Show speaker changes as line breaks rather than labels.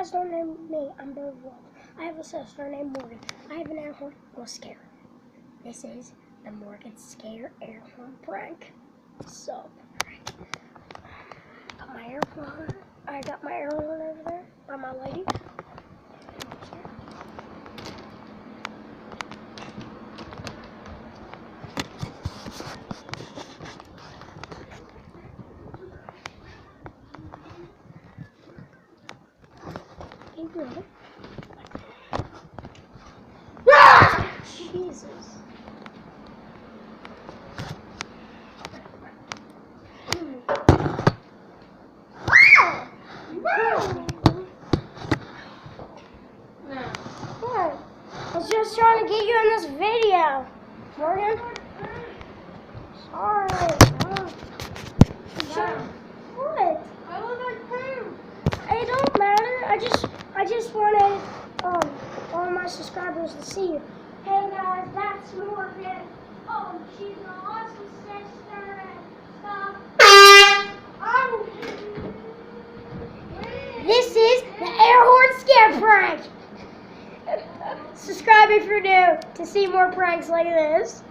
sister named me. I'm Bird Wolf. I have a sister named Morgan. I have an air horn. We'll scare her. This is the Morgan Scare air horn prank. So, got my air horn. I got my air horn over there by my lady. Really? Ah! Jesus. What? I was just trying to get you in this video, Morgan. Sorry. What?
I look like poo.
It don't matter. I just wanted all my subscribers to see you. Hey guys, that's Morgan. She's an awesome sister and stuff. This is the air horn scare prank. Subscribe if you're new to see more pranks like this.